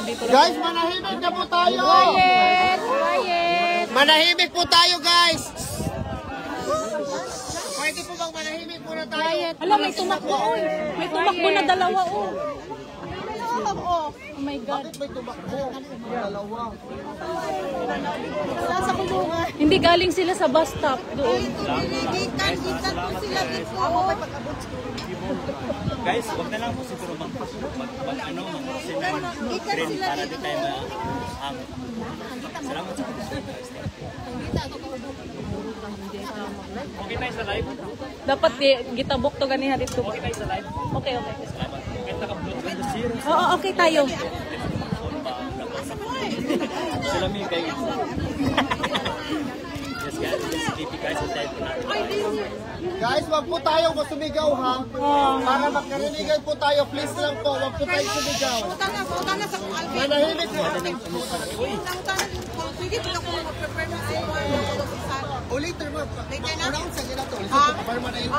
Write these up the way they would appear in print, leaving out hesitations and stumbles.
Guys, manahimik na po tayo! Quiet! Quiet! Manahimik po tayo, guys! Pwede po bang manahimik muna tayo? Quiet! Alam, may tumakbo. May tumakbo na dalawa. Oh my God. Bakit may tumakbo? Dalawa. Sa kulungan. Hindi galing sila sa bus stop doon. Gitan po sila dito. Guys, wag na lang po siguro mag-send ng friend para di tayo na salamat sa okay tayo sa live? Dapat gitabok to ganihan dito. Okay tayo sa live? Okay. Salamat. Okay, naka-upload ka to zero. Oo, okay tayo. Salamin kayo. Yes guys, sleepy guys sa time po natin. Guys, wag po tayo sumigaw ha. Para magkarinigan po tayo, please lang po, wag po tayo sumigaw. Punta na sa Alvin. Manahimik po. Sige, punta ko mag-prepare na sa O later mo, later na? around sa gila to. Listen, paparma na yun.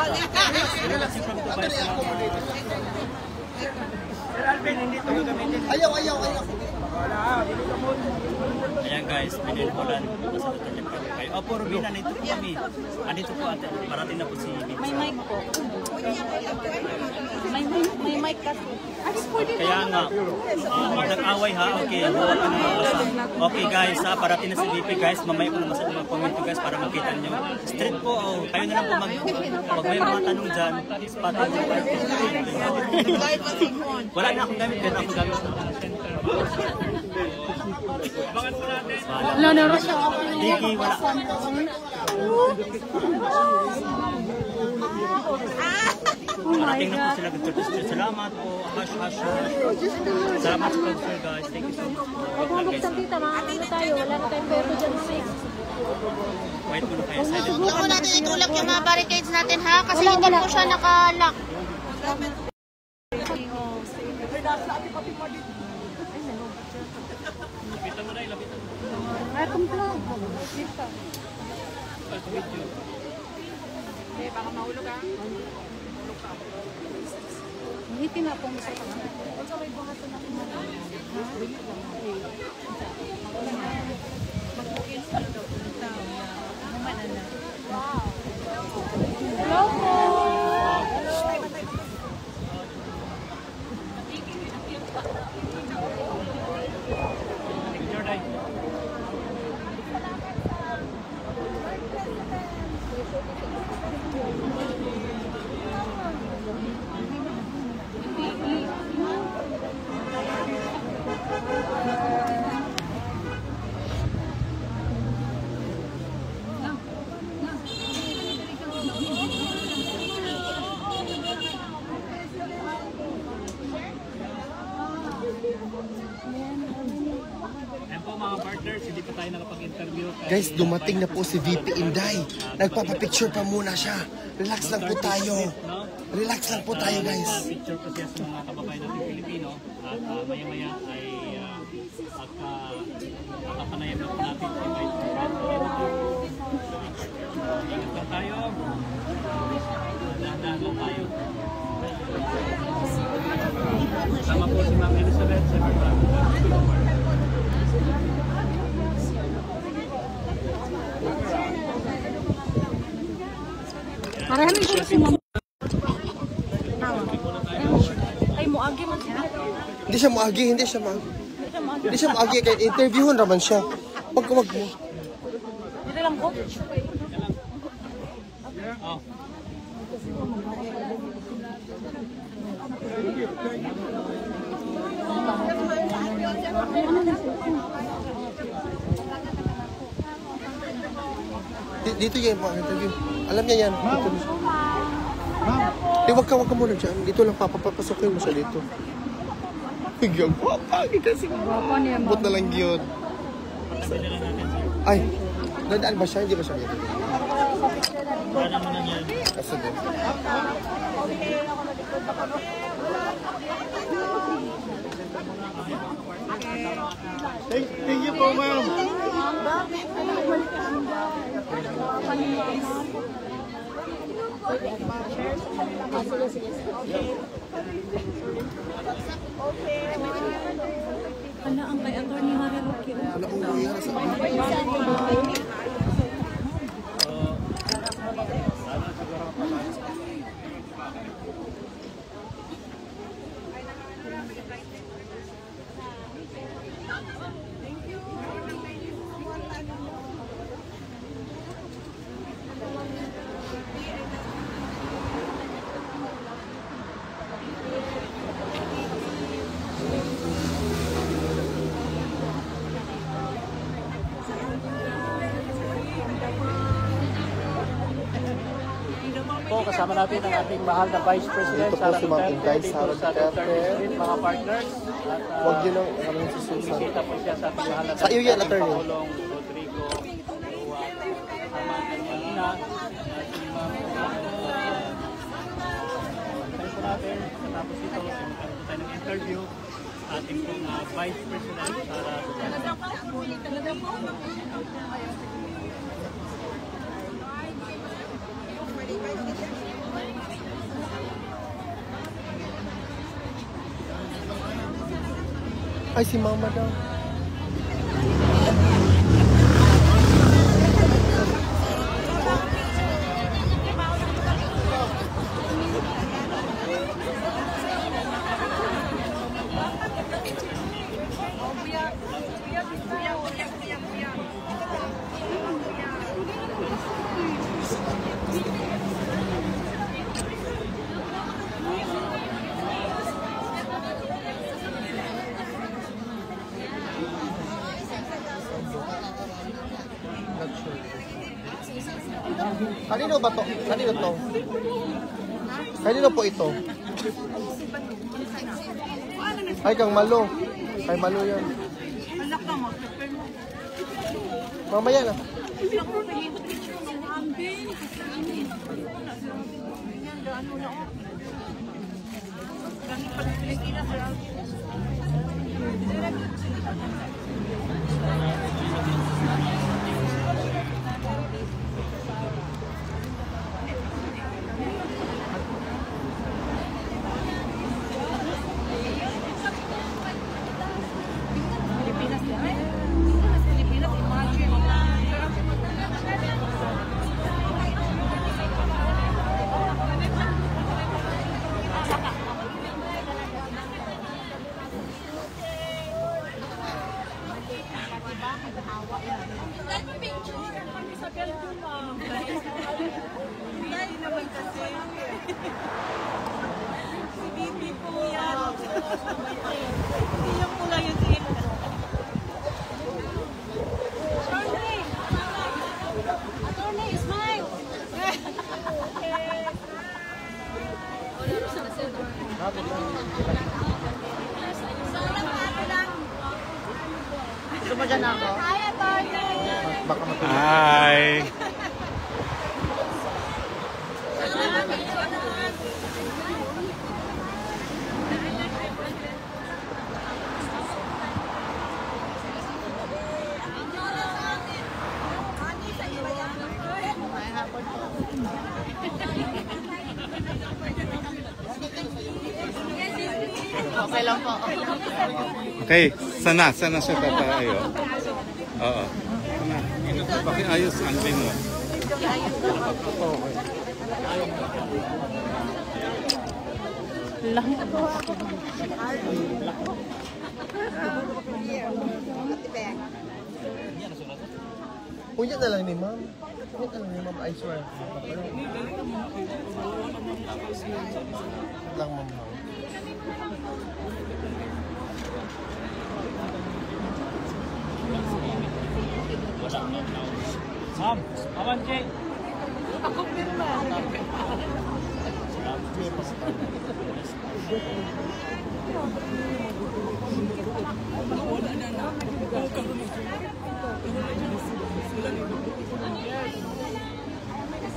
Sir Alvin, hindi ito gagamitin. Ayaw. Ayan guys, pinilpulan po sa Duterte Park kayo. Opo, Rubina, nandito po kami. Andito po ate, parating na po si Bibi. May mic po. May mic kasi. Kaya nga, nag-away ha, okay. Okay guys ha, parating na si BP guys. Mamaya ko naman sa mga komento guys para makita nyo. Street po, kayo na lang po pag may mga tanong dyan, spot on nyo. Wala na akong gamit, pero akong gamit. Wala na rin siya. Diki, wala. Parating na po sila Duterte. Salamat po. Hash. Salamat sa pag-share guys. Thank you so much. Huwag sa tita, makakano tayo. Wala na tayong pero dyan 6. Wait mo na kayo. Silent. Huwag mo natin itulak yung mga barricades natin ha, kasi hindi po siya nakalock. Lapitan mo na, lapitan mo. Ay, kumplong. Dito. Baka mahulog ha. Hindi na pong sa kanya. Sa may buhato na kumana. Mag-booking sila daw punta. Wow. Hello po. Picture tayo. Ayan po mga partners, hindi pa tayo nakapag-interview. Guys, dumating na po si VP Inday. Nagpapapicture pa muna siya. Relax lang po tayo. Relax lang po tayo, guys. Picture po siya sa mga kababayan natin Pilipino at maya-maya ay pagkapanayam na po natin. Ingat lang tayo. Dahan-dahan lang tayo. Sama po si Ma'am Elizabeth sa Maraming ko si mama. Ay, muagi man siya. Hindi siya maagi. Hindi siya maagi. Kahit interviewin naman siya. Wag mo. Dito lang po. Oh. Dito yan mga interview. Alam niya yan. Wag ka muna dyan. Dito lang papapasokin mo siya dito. Higyan ko. Kasi bot na lang yun. Ay, dadaan ba siya? Hindi ba siya dito? Para naman na yan. Asa doon? Thank you po, ma'am. Wala ang kay Atty. Harry Roque. Wala ang lawyer sa Po, kasama natin ang ating mahal na Vice President, Dito po Sara si Ma'am Duterte, Inday, dito Sara sa Duterte. Duterte Street, mga partners. At Huwag yun ang kami sususan. bisita po siya sa ating mahal na Sa iyo yan, dating attorney. Pangulong Rodrigo Roa. Kasama ang kanyang ina, si Ma'am. Tayo po natin, tapos ito, magkaroon po tayo ng interview. Ating pong Vice President, Sara Duterte. Ay, si Mama daw. Kanino ba to? Kanino to? Kanino po ito? Ay, kang Malo. Kay Malo yan. Mamaya na. Gusto mo dyan ako? Baka matulog. Hi. Okay lang po. Okay, sana siya tatayo. Oo. Sana. Pakiayos ang lin mo. Lang. Punya na lang ni Ma'am. Punya na lang ni Ma'am, I swear. Lang, Ma'am. Ma'am, Aman Jay.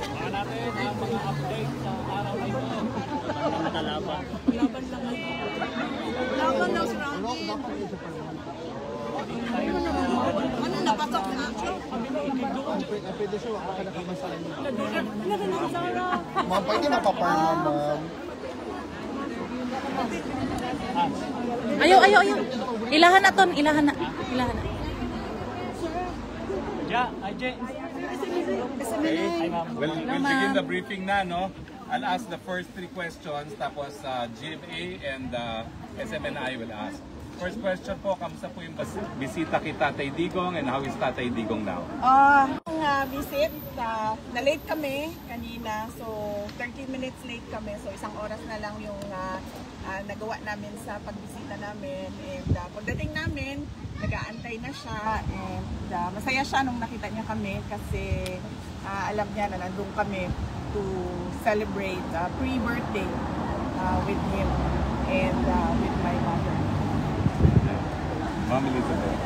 Mga natin ang mga update sa araw na ito. Matalaban. Laban daw si Randy. Ano napasok na? Pwede siya, waka ka nakamasahin. Ma'am, pwede mapaparma, Ma'am. Ayaw. Ilahan na ton, ilahan na. Ilahan na. Ja, Ajay. Okay. We'll begin the briefing na, no? I'll ask the first 3 questions, tapos GMA and SMNI will ask. First question po, kamusta po yung bisita kay Tatay Digong and how is Tatay Digong now? Visit, na-late kami kanina, so 30 minutes late kami, so 1 oras na lang yung nagawa namin sa pagbisita namin, and pagdating namin, nag-aantay na siya, and masaya siya nung nakita niya kami kasi alam niya na nandun kami to celebrate pre-birthday with him and with my mother. Ma'am Elizabeth.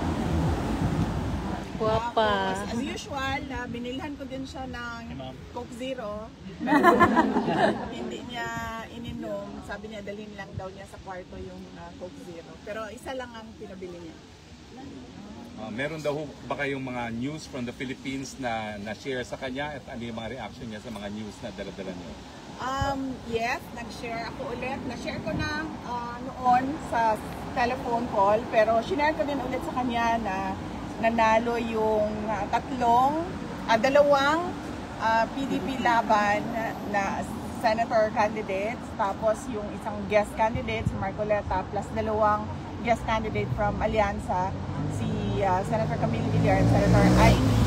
Guwapa. As usual, binilhan ko din siya ng Coke Zero. Hindi niya ininom. Sabi niya, dalhin lang daw niya sa kwarto yung Coke Zero. Pero isa lang ang pinabili niya. Meron daw ba kayong mga news from the Philippines na na-share sa kanya at ano yung mga reaction niya sa mga news na dala-dala niyo? Yes, nag-share ako ulit. Na-share ko na noon sa telephone call, pero shinare ko din ulit sa kanya na nanalo yung dalawang PDP laban na senator candidates, tapos yung isang guest candidate, si Marcoleta, plus 2 guest candidate from Alianza, si Senator Camille Villar at Senator Amy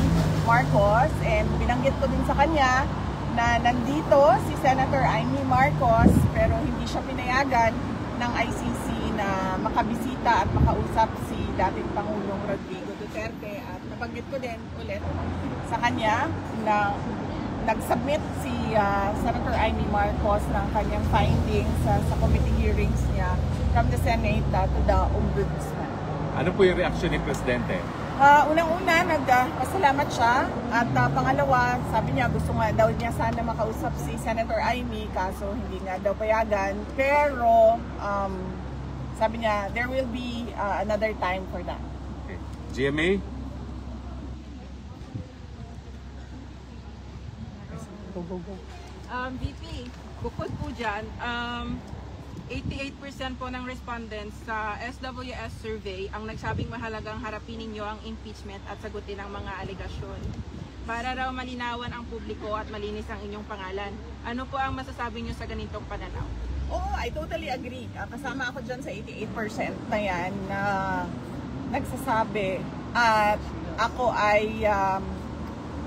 Marcos. And binanggit ko din sa kanya na nandito si Senator Amy Marcos pero hindi siya pinayagan ng ICC na makabisita at makausap si dating Pangulong Rodrigo Duterte. At nabanggit ko din ulit sa kanya na nag-submit si Senator Amy Marcos ng kanyang findings sa committee hearings niya from the Senate to the Ombudsman. Ano po yung reaction ni Presidente? Unang-una, nagpasalamat siya, at pangalawa, sabi niya gusto nga daw niya sana makausap si Senator Amy, kaso hindi nga daw payagan, pero sabi niya there will be another time for that. Okay. GMA? VP, bukod po dyan, 88% po ng respondents sa SWS survey ang nagsabing mahalagang harapin ninyo ang impeachment at sagutin ang mga alegasyon. Para raw malinawan ang publiko at malinis ang inyong pangalan. Ano po ang masasabi nyo sa ganitong pananaw? Oo, I totally agree. Kasama ako dyan sa 88% na yan na nagsasabi. At ako ay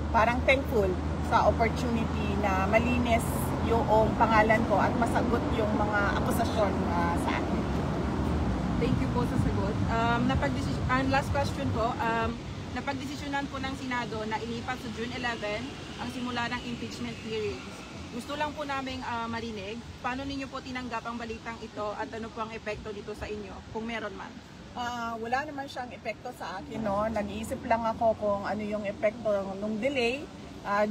parang thankful sa opportunity na malinis yung pangalan ko at masagot yung mga akusasyon sa akin. Thank you po sa sagot. Last question po, napagdesisyonan po ng Senado na ilipat sa June 11 ang simula ng impeachment hearings. Gusto lang po naming marinig, paano ninyo po tinanggap ang balitang ito at ano po ang epekto dito sa inyo, kung meron man? Wala naman siyang epekto sa akin, no? Nag-iisip lang ako kung ano yung epekto ng delay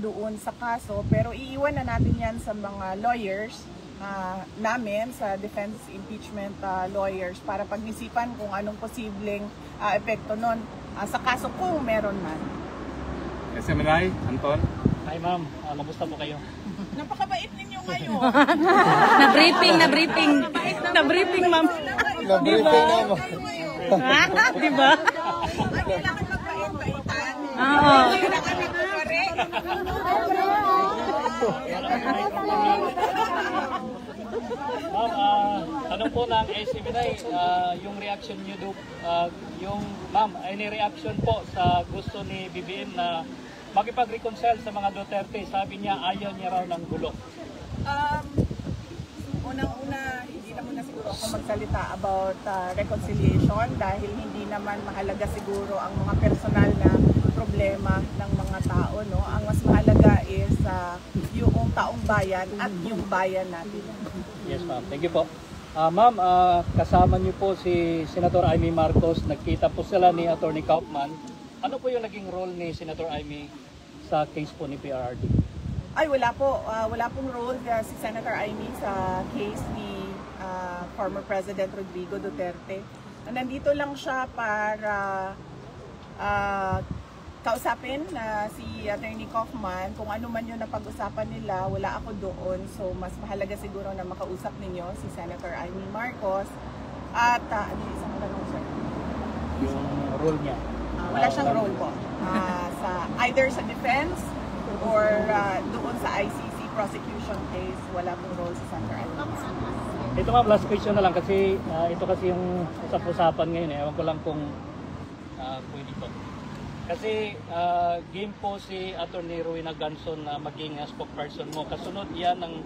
doon sa kaso, pero iiwan na natin yan sa mga lawyers namin, sa defense impeachment lawyers, para pag-isipan kung anong posibleng epekto nun sa kaso kung meron man. SMNI, Anton? Hi ma'am, kamusta po kayo? Napakabait ninyo ngayon. Na-briefing, ma'am. Na-briefing na mo. Diba? Kailangan magpait-paitan. Oo. Kailangan magpapare. Ma'am, tanong po ng SMNI, yung reaction nyo any reaction po sa gusto ni BBM na makipag-reconcile sa mga Duterte? Sabi niya ayaw niya raw ng gulo. Unang-una, hindi na muna siguro ako magsalita about reconciliation dahil hindi naman mahalaga siguro ang mga personal na problema ng mga tao, no? Ang mas mahalaga is yung taong bayan at yung bayan natin. Yes ma'am, thank you po. Ma'am, kasama niyo po si Senator Amy Marcos, nagkita po sila ni Attorney Kaufman. Ano po yung naging role ni Senator Amy sa case po ni PRRD? Ay, wala po. Wala pong role si Senator Amy sa case ni former President Rodrigo Duterte. Nandito lang siya para kausapin si Attorney Kaufman kung ano man yung napag-usapan nila. Wala ako doon, so mas mahalaga siguro na makausap ninyo si Senator Amy Marcos at ano yung isang tanong, sir? yung role niya? Wala siyang role po. Sa either sa defense or doon sa ICC prosecution case, wala pong role sa Senator Alcantara. Ito ma'am, last question na lang kasi ito kasi yung usap-usapan ngayon eh. Ewan ko lang kung pwede to. Kasi game po si Attorney Rowena Ganson na maging spokesperson mo. Kasunod yan ng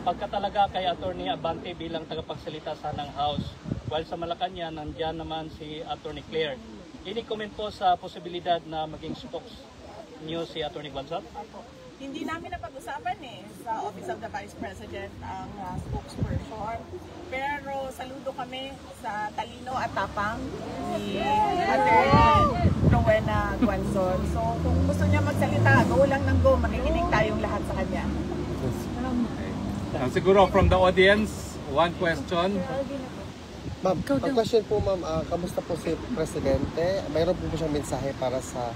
pagka talaga kay Attorney Abante bilang tagapagsalita sa ng House. While sa Malacanang, nandiyan naman si Attorney Claire. Any comment po sa posibilidad na maging spokes niyo si Attorney Ganson? Hindi namin napag-usapan sa Office of the Vice President ang spokesperson. Pero saludo kami sa talino at tapang ni Attorney Rowena Ganson. So kung gusto niya magsalita, go lang ng go. Makikinig tayong lahat sa kanya. Siguro from the audience, one question. Ma'am, ang question po ma'am, kamusta po si Presidente? Mayroon po siyang mensahe para sa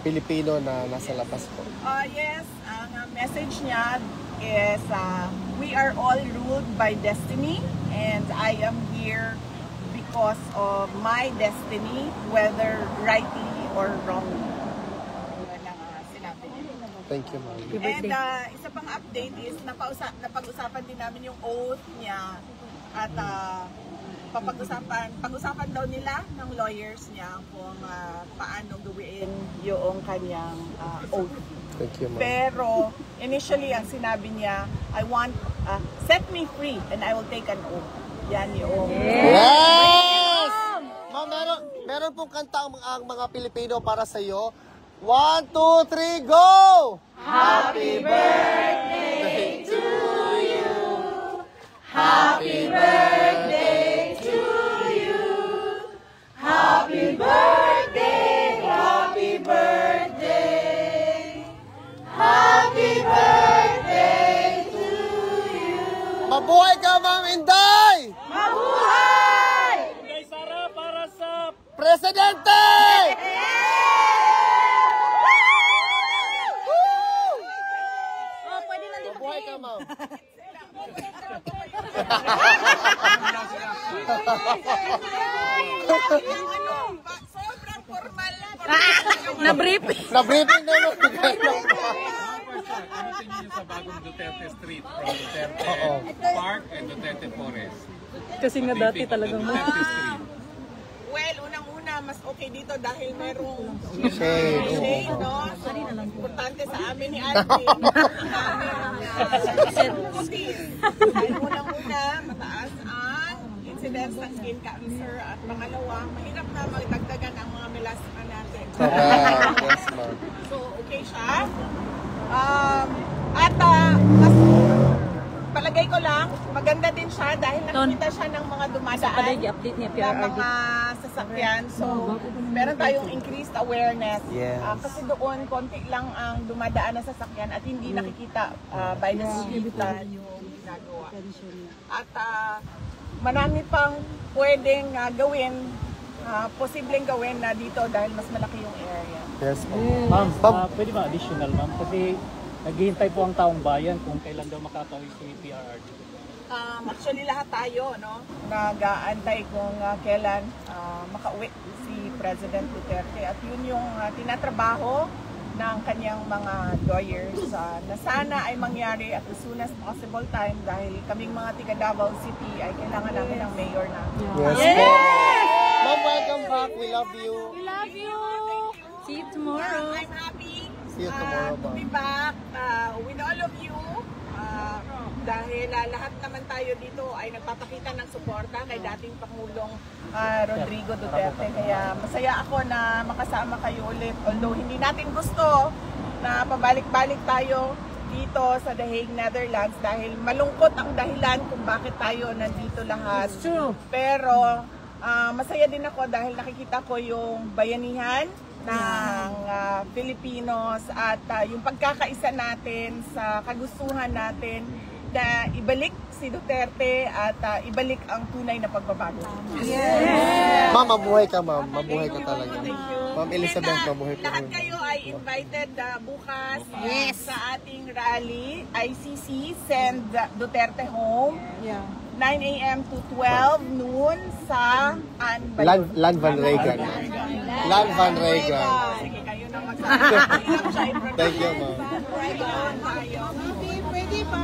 Pilipino na nasa labas po? Yes, ang message niya is we are all ruled by destiny and I am here because of my destiny, whether rightly or wrongly. Yun ang sinabi niya. Thank you ma'am. And isa pang update is napag-usapan din namin yung oath niya at pag-usapan daw nila ng lawyers niya kung paano gawin yung kanyang oath. Thank you ma'am. Pero initially ang sinabi niya, I want set me free and I will take an oath. Yan yung Yes! Ma'am, meron pong kanta ang mga Pilipino para sa iyo. 1, 2, 3, go! Happy birthday to you. Happy birthday to you. Happy birthday, happy birthday. Happy birthday to you. Mabuhay ka, Ma'am Inday! Mabuhay! Kay Sara para sa Presidente! Mabuhay ka, Ma'am. sobrang formal na. Na-briefing. Na-briefing na mo. Ano tingin niyo sa bagong Duterte Street from Duterte Park and Duterte Forest? Kasi nga dati talagang Duterte Street. Well, unang-una, mas okay dito dahil merong Shade. shade, no? So, importante sa amin ni Alvin. Putis. Dahil unang-una, mataas ang incidence ng skin cancer. At pangalawa, mahirap na magdagdagan ang mga melasma natin. Correct. Yes, ma'am. So, okay siya. Mas palagay ko lang, maganda din siya dahil nakikita siya ng mga dumadaan i-update niya na mga sasakyan. So, meron tayong increased awareness. Yes. Kasi doon, konti lang ang dumadaan na sasakyan at hindi nakikita by the street yung ginagawa. At marami pang pwedeng gawin, posibleng gawin na dito dahil mas malaki yung area. Yes, ma'am. ma'am, pwede ba additional ma'am? Kasi naghihintay po ang taong bayan kung kailan daw makakawin si PRRD. Actually lahat tayo, no? Nag-aantay kung kailan makauwi si President Duterte at yun yung tinatrabaho ng kanyang mga lawyers na sana ay mangyari at as soon as possible time dahil kaming mga tiga Davao City ay kailangan namin ng mayor na. Yes, ma'am. Ma'am, welcome back. We love you. We love you. See you tomorrow. I'm happy See you tomorrow, to be back with all of you. Dahil lahat naman tayo dito ay nagpapakita ng suporta kay dating Pangulong Rodrigo Duterte. Kaya masaya ako na makasama kayo ulit. Although hindi natin gusto na pabalik-balik tayo dito sa The Hague, Netherlands dahil malungkot ang dahilan kung bakit tayo nandito lahat. Pero masaya din ako dahil nakikita ko yung bayanihan ng Filipinos at yung pagkakaisa natin sa kagustuhan natin na ibalik si Duterte at ibalik ang tunay na pagbabago. Yes. Ma'am, mabuhay ka, ma'am. Mabuhay ka talaga. Thank you. Ma'am Elizabeth, mabuhay ka. Lahat kayo ay invited bukas sa ating rally, ICC, Send Duterte Home. 9 a.m. to 12 noon sa Lan Van Regan. Lan Van Regan. Sige, kayo na magsasabi. Thank you, ma'am. Pwede pa,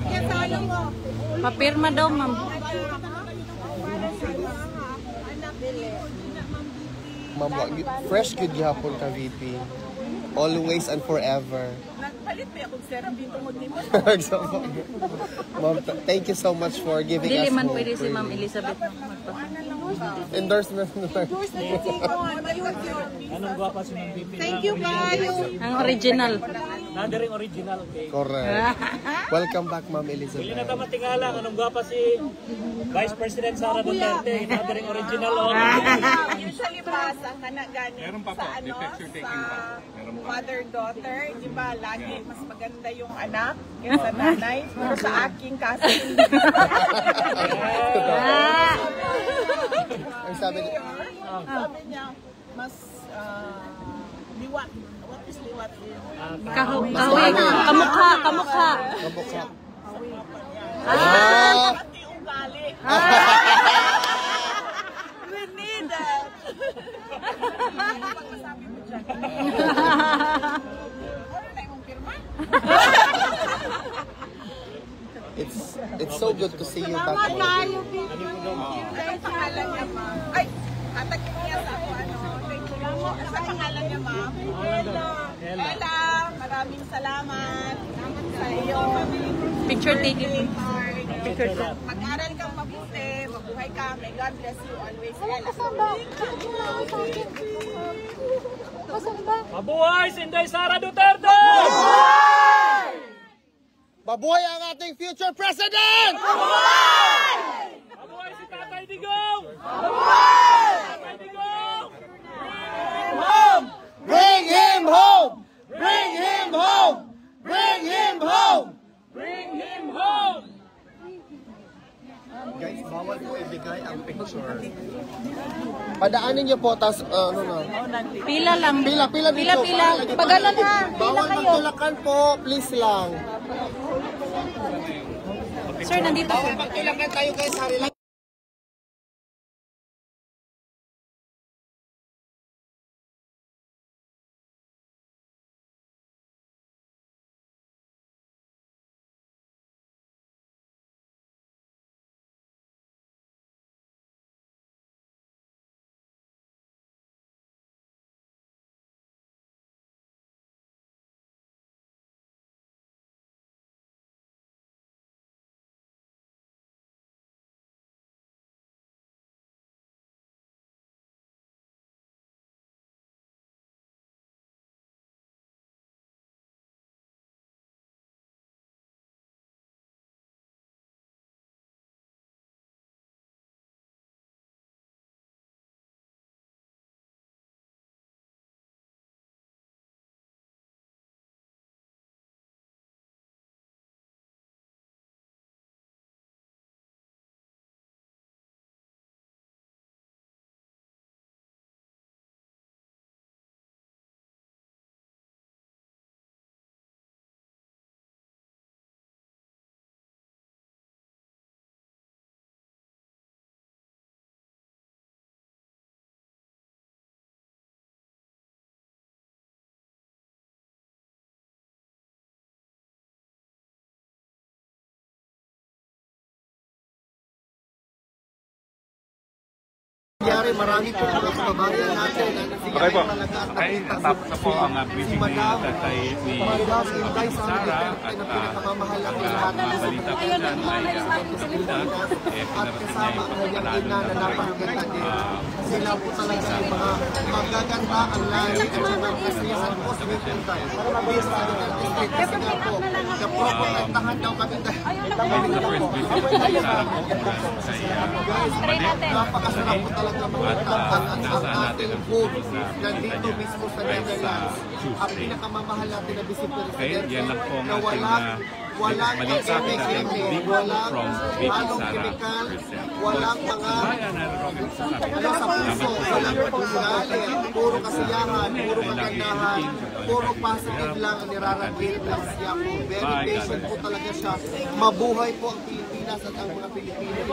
kaya sa mo? Papirma daw, ma'am. Ma'am, fresh good gihapon ka, VP. Always and forever. Nagpalit pa akong serum dito mo dito. Ma'am, thank you so much for giving Dili us man hope. pwede si Ma'am Elizabeth magpapirma. Endorsement na lang. Anong gwapa si Ma'am VP? Thank you, kayo. Ang original. Nandering original, okay. Correct. Welcome back, Ma'am Hindi na Elizabeth. tama tingala, anong gwapa si Vice President Sara Duterte? Nandering original, Usually pa sa kanagani Meron pa po, sa the picture taking pa. Meron pa. mother-daughter, di ba, lagi mas maganda yung anak kaysa nanay. Pero sa aking kaso, Ang sabi niya, sabi niya, mas liwat. What is liwat? Kahoy. Kamukha. kamukha. Pati ugali. We need that. Pagmasabi mo dyan. Ano na yung pirma? It's so good to see you back. Anong pangalan niya, ma'am? Ay, tatagin niya sa ako, thank you. Ano sa pangalan niya, ma'am? Ella, maraming salamat. Sa iyo. Picture taking. Mag-aral kang mabuti, mabuhay ka. May God bless you always, Ella. Mabuhay si Inday Sara Duterte! Mabuhay ang ating future president! Mabuhay si Tatay Digong! Tatay Digong! Bring him home! Bring him home! Bring him home! Bring him home! Guys, bawal po ibigay ang picture. Padaanin niyo po, tas ano na. Pila lang. Pila dito. Pagala na. Bawal magtulakan po, please lang. Sir, nandito. Bawal magtulakan tayo guys, hari lang. Marami po ang kababayan natin. Okay po. Okay, tapos na po ang briefing ni Tatay ni Sara at ang mga balita po dyan ay maganda. Pinarating niya yung pagkakalalo ng sila po talaga yung mga magaganda ang lahi at saka kasiyahan po sa Wipunta. Based sa district kasi nga po, kaprotektahan daw kami dahil napakasarap po talaga magtatang ang ating food nandito mismo sa Netherlands. Ang pinakamamahal natin na vice presidente na walang walang Maligsabi natin, chemical, Bicol walang from VP halong Sara chemical, present. walang mga Ayan, Rogan sabi. ano sa puso, walang galit, puro kasiyahan, puro kagandahan, puro positive lang ang niraranggit ng siya po. Very patient po talaga siya. Mabuhay po ang Pilipinas at ang mga Pilipino.